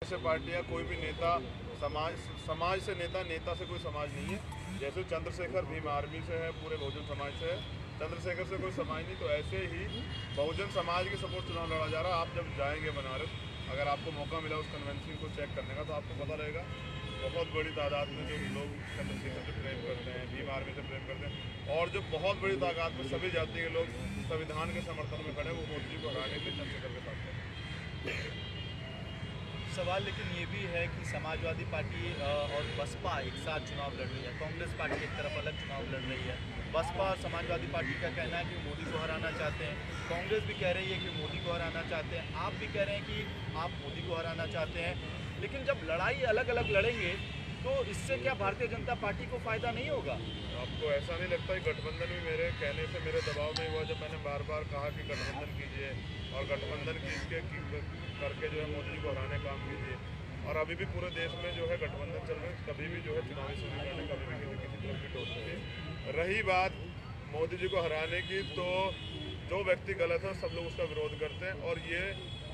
ऐसे पार्टियां कोई भी नेता समाज से नेता से कोई समाज नहीं है। जैसे चंद्रशेखर भीम आर्मी से है, पूरे बहुजन समाज से है, चंद्रशेखर से कोई समाज नहीं। तो ऐसे ही बहुजन समाज के सपोर्ट चुनाव लड़ा जा रहा है। आप जब जाएंगे बनारस, अगर आपको मौका मिला उस कन्वेंशन को चेक करने का, तो आपको पता रहेगा बहुत बड़ी तादाद में जो लोग चंद्रशेखर से प्रेम करते हैं, भीम आर्मी से प्रेम करते हैं, और जो बहुत बड़ी तादाद में सभी जाति के लोग संविधान के समर्थन में खड़े, वो मोदी जी को हराने के लिए चंद्रशेखर के साथ हैं। सवाल लेकिन ये भी है कि समाजवादी पार्टी और बसपा एक साथ चुनाव लड़ रही है। कांग्रेस पार्टी एक तरफ अलग चुनाव लड़ रही है। बसपा और समाजवादी पार्टी का कहना है कि मोदी को हराना चाहते हैं। कांग्रेस भी कह रही है कि मोदी को हराना चाहते हैं। आप भी कह रहे हैं कि आप मोदी को हराना चाहते हैं। लेकिन जब लड़ाई अलग अलग लड़ेंगे तो इससे क्या भारतीय जनता पार्टी को फायदा नहीं होगा? आपको ऐसा नहीं लगता कि गठबंधन भी मेरे कहने से, मेरे दबाव में हुआ, जब मैंने बार बार कहा कि गठबंधन कीजिए और गठबंधन करके जो है मोदी जी को हराने काम कीजिए। और अभी भी पूरे देश में जो है गठबंधन चल रहे हैं, कभी भी जो है चुनावी समीकरण कभी भी किसी तरफ की टोट सकते। रही बात मोदी जी को हराने की, तो जो व्यक्ति गलत है सब लोग उसका विरोध करते हैं, और ये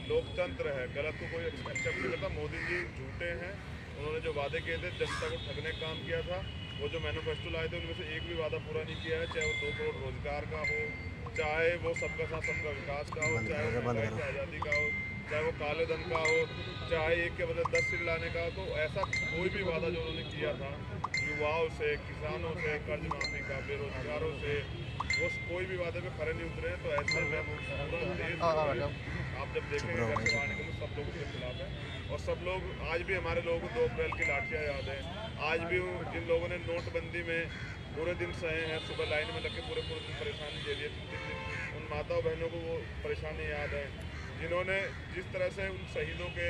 लोकतंत्र है, गलत को कोई एक्सेप्ट नहीं करता। मोदी जी झूठे हैं, उन्होंने जो वादे किए थे जनता को ठगने का काम किया था। वो जो मैनिफेस्टो लाए थे उनमें से एक भी वादा पूरा नहीं किया है, चाहे वो 2 करोड़ रोजगार का हो, चाहे वो सबका साथ सबका विकास का हो, चाहे वो आज़ादी का हो, चाहे वो काले धन का हो, चाहे एक के बदले 10 सीट लाने का हो। तो ऐसा कोई भी वादा जो उन्होंने किया था युवाओं से, किसानों से, कर्ज माफी का, बेरोजगारों से, वो कोई भी वादे पे खड़े नहीं उतरे हैं। तो ऐसे में पूरा देश, आप जब देखेंगे घर से बाहर निकले, सब लोग उसके खिलाफ हैं। और सब लोग, आज भी हमारे लोगों को 2 अप्रैल की लाठियाँ याद है। आज भी जिन लोगों ने नोटबंदी में पूरे दिन सहे हैं, सुबह लाइन में लग के पूरे दिन परेशानी झेली है, 3 दिन, उन माताओं बहनों को वो परेशानी याद है, जिन्होंने जिस तरह से उन शहीदों के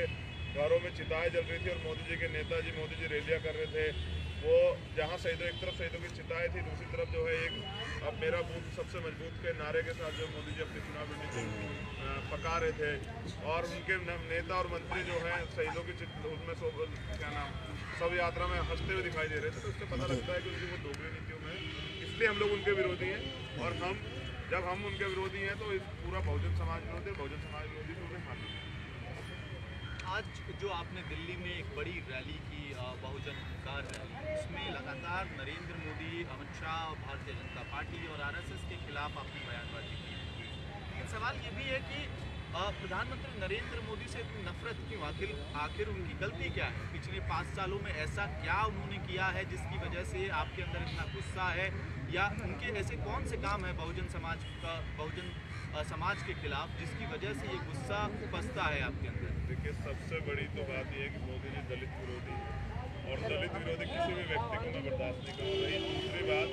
घरों में चिताएं जल रही थी और मोदी जी के नेताजी मोदी जी रैलियाँ कर रहे थे। वो जहाँ शहीदों, एक तरफ शहीदों की चिताएं थी, दूसरी तरफ जो है एक अब मेरा बूथ सबसे मजबूत के नारे के साथ जो मोदी जी अपनी चुनाव रणनीति पका रहे थे। और उनके नेता और मंत्री जो हैं शहीदों की उसमें क्या नाम सब यात्रा में हंसते हुए दिखाई दे रहे थे। तो उससे पता लगता है कि उनकी वो दोगली नीतियों में, इसलिए हम लोग उनके विरोधी हैं। और जब हम उनके विरोधी हैं तो इस पूरा बहुजन समाज विरोधी, बहुजन समाज विरोधी तो उन्हें हाथ। आज जो आपने दिल्ली में एक बड़ी रैली की, बहुजन हुंकार रैली, उसमें लगातार नरेंद्र मोदी, अमित शाह, भारतीय जनता पार्टी और आरएसएस के खिलाफ आपने बयानबाजी की। लेकिन सवाल ये भी है कि प्रधानमंत्री नरेंद्र मोदी से इतनी नफरत क्यों? आखिर उनकी गलती क्या है? पिछले 5 सालों में ऐसा क्या उन्होंने किया है जिसकी वजह से आपके अंदर इतना गुस्सा है? या उनके ऐसे कौन से काम है बहुजन समाज के खिलाफ जिसकी वजह से ये गुस्सा उपजता है आपके अंदर? देखिए, सबसे बड़ी तो बात यह है कि मोदी जी दलित विरोधी, और दलित विरोधी किसी भी व्यक्ति को मैं बर्दाश्त नहीं करूँगा। दूसरी बात,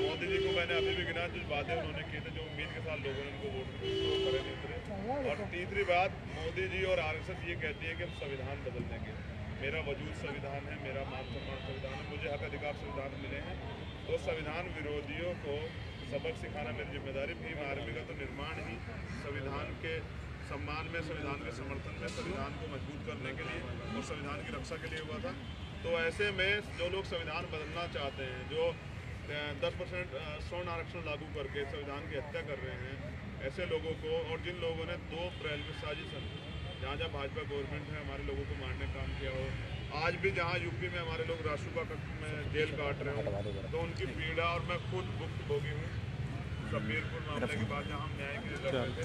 मोदी जी को मैंने अभी भी गिना जो वादे उन्होंने किए थे, जो उम्मीद के साथ लोगों ने उनको वोट करे नहीं उतरे। और तीसरी बात, मोदी जी और आरएसएस ये कहती है कि हम संविधान बदल देंगे। मेरा वजूद संविधान है, मेरा मान सम्मान संविधान है, मुझे हक अधिकार संविधान मिले हैं। तो संविधान विरोधियों को सबक सिखाना मेरी जिम्मेदारी। भीम आर्मी का तो निर्माण ही संविधान के सम्मान में, संविधान के समर्थन में, संविधान को मजबूत करने के लिए और संविधान की रक्षा के लिए हुआ था। तो ऐसे में जो लोग संविधान बदलना चाहते हैं, जो 10% स्वर्ण आरक्षण लागू करके संविधान की हत्या कर रहे हैं, ऐसे लोगों को, और जिन लोगों ने 2 अप्रैल में साजिश, जहाँ जहाँ भाजपा गवर्नमेंट है हमारे लोगों को मारने का काम किया हो, आज भी जहाँ यूपी में हमारे लोग रासुका में जेल काट रहे हो, तो उनकी पीड़ा, और मैं खुद भुक्तभोगी हूँ। समीरपुर मामले के बाद जहाँ हम न्याय के लिए लड़ रहे थे,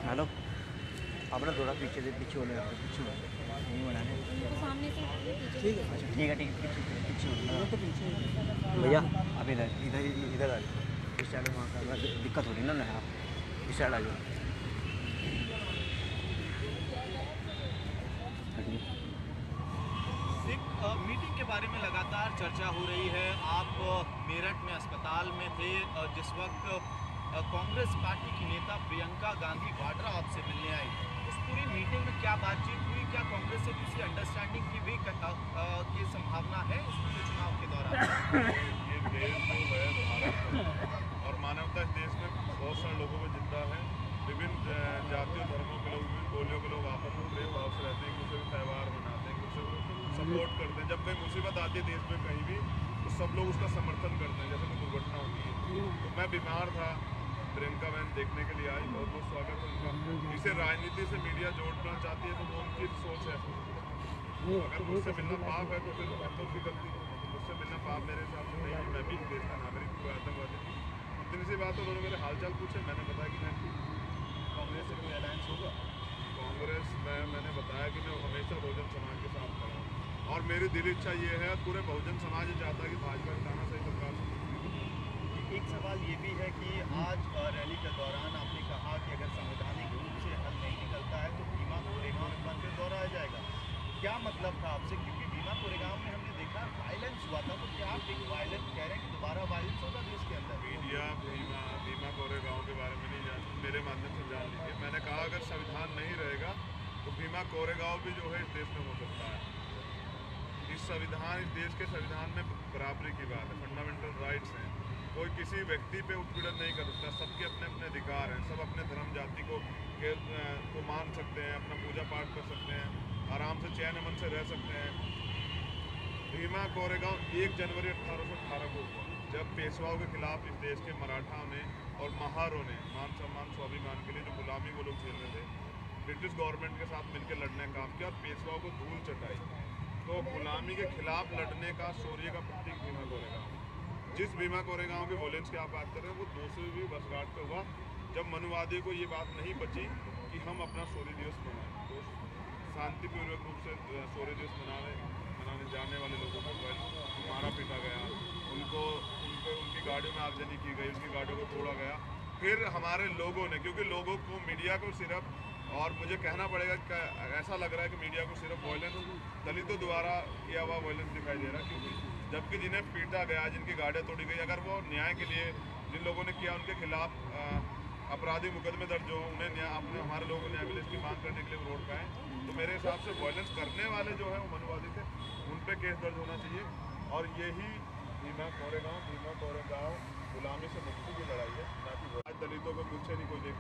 हेलो, अपना थोड़ा पीछे से पीछे होने नहीं बनाने सामने से ठीक है। अच्छा ठीक है, पीछे भैया आप इधर आ जाओ। इस साइड वहाँ का दिक्कत हो रही ना आप इस साइड आ जाओ। मीटिंग के बारे में लगातार चर्चा हो रही है। आप मेरठ में अस्पताल में थे जिस वक्त कांग्रेस पार्टी की नेता प्रियंका गांधी वाड्रा आपसे मिलने आई। उस पूरी मीटिंग में क्या बातचीत हुई? क्या कांग्रेस से किसी अंडरस्टैंडिंग की भी की संभावना है इस पूरे चुनाव के दौरान? ये देश जो है भारत और मानवता, इस देश में बहुत सारे लोगों में जिंदा है। विभिन्न जातियों धर्मों के लोग, विभिन्न बोलियों के लोग आपस में प्रेम भाव से रहते हैं, एक दूसरे के त्यौहार मनाते हैं, एक दूसरे को सपोर्ट करते हैं। जब कोई मुसीबत आती है देश में कहीं भी, तो सब लोग उसका समर्थन करते हैं। जैसे कोई दुर्घटना होती है तो मैं बीमार था, प्रियंका बहन देखने के लिए आई, बहुत बहुत स्वागत है उनका। इसे राजनीति से मीडिया जोड़ना चाहती है तो वो उनकी सोच है। अगर मुझसे मिलना पाप है तो फिर तो उसकी गलती है। मुझसे मिलना पाप मेरे हिसाब से नहीं है, मैं भी देश का नागरिक, कोई आतंकवादी नहीं। इतनी सी बात, उन्होंने मेरे हालचाल पूछे, मैंने बताया कि मैं कांग्रेस से कोई अलायंस होगा? कांग्रेस में मैंने बताया कि मैं हमेशा बहुजन समाज के साथ खड़ा हूँ और मेरी दिल इच्छा ये है, पूरे बहुजन समाज ये चाहता है कि भाजपा के तानाशाही सरकार से। एक सवाल ये भी है कि आज रैली के दौरान आपने कहा कि अगर संवैधानिक रूप से हल नहीं निकलता है तो भीमा कोरेगांव पर फिर दोहराया जाएगा। क्या मतलब था आपसे, क्योंकि भीमा कोरेगांव में हमने देखा वायलेंस हुआ था, तो क्या आप एक वायलेंस कह रहे हैं कि दोबारा वायलेंस होगा देश के अंदर? मीडिया भीमा कोरेगांव के बारे में नहीं जान, मेरे माध्यम से जान लीजिए। मैंने कहा अगर संविधान नहीं रहेगा तो भीमा कोरेगांव भी जो है इस देश में हो सकता है। इस देश के संविधान में बराबरी की बात है, फंडामेंटल राइट्स हैं, कोई किसी व्यक्ति पे उत्पीड़न नहीं कर सकता, सबके अपने अपने अधिकार हैं, सब अपने धर्म जाति को मान सकते हैं, अपना पूजा पाठ कर सकते हैं, आराम से चैन अमन से रह सकते हैं। भीमा कोरेगांव 1 जनवरी 1818 को हुआ, जब पेशवाओं के खिलाफ इस देश के मराठा ने और महारों ने मान सम्मान स्वाभिमान के लिए जो गुलामी वो लोग झेल रहे थे, ब्रिटिश गवर्नमेंट के साथ मिलकर लड़ने का काम किया और पेशवाओं को धूल चटाई। तो गुलामी के खिलाफ लड़ने का शौर्य का प्रतीक भीमा कोरेगांव। जिस भीमा कोरेगांव के वॉयलेंस की आप बात कर रहे हैं वो 200वीं वर्षगांठ पे हुआ, जब मनुवादियों को ये बात नहीं बची कि हम अपना शौर्य दिवस मनाएं। तो शांतिपूर्वक रूप से शौर्य दिवस मनाने जाने वाले लोगों को मारा पीटा गया, उनकी गाड़ियों में आगजनी की गई, उनकी गाड़ियों को तोड़ा गया। फिर हमारे लोगों ने, क्योंकि लोगों को मीडिया को सिर्फ, और मुझे कहना पड़ेगा कि ऐसा लग रहा है कि मीडिया को सिर्फ वॉयलेंस दलितों द्वारा किया हुआ वॉयलेंस दिखाई दे रहा है, क्योंकि जबकि जिन्हें पीटा गया, जिनकी गाड़ियाँ तोड़ी गई, अगर वो न्याय के लिए जिन लोगों ने किया उनके खिलाफ आपराधिक मुकदमे दर्ज हो, उन्हें हमारे लोगों को न्याय मिले इसकी मांग करने के लिए वो रोड पे आए, तो मेरे हिसाब से वॉयलेंस करने वाले जो है वो मनुवादी थे, उन पर केस दर्ज होना चाहिए। और यही भीमा कोरेगांव गुलामी से मुक्ति की लड़ाई है, ना कि दलितों को पीछे नहीं कोई देख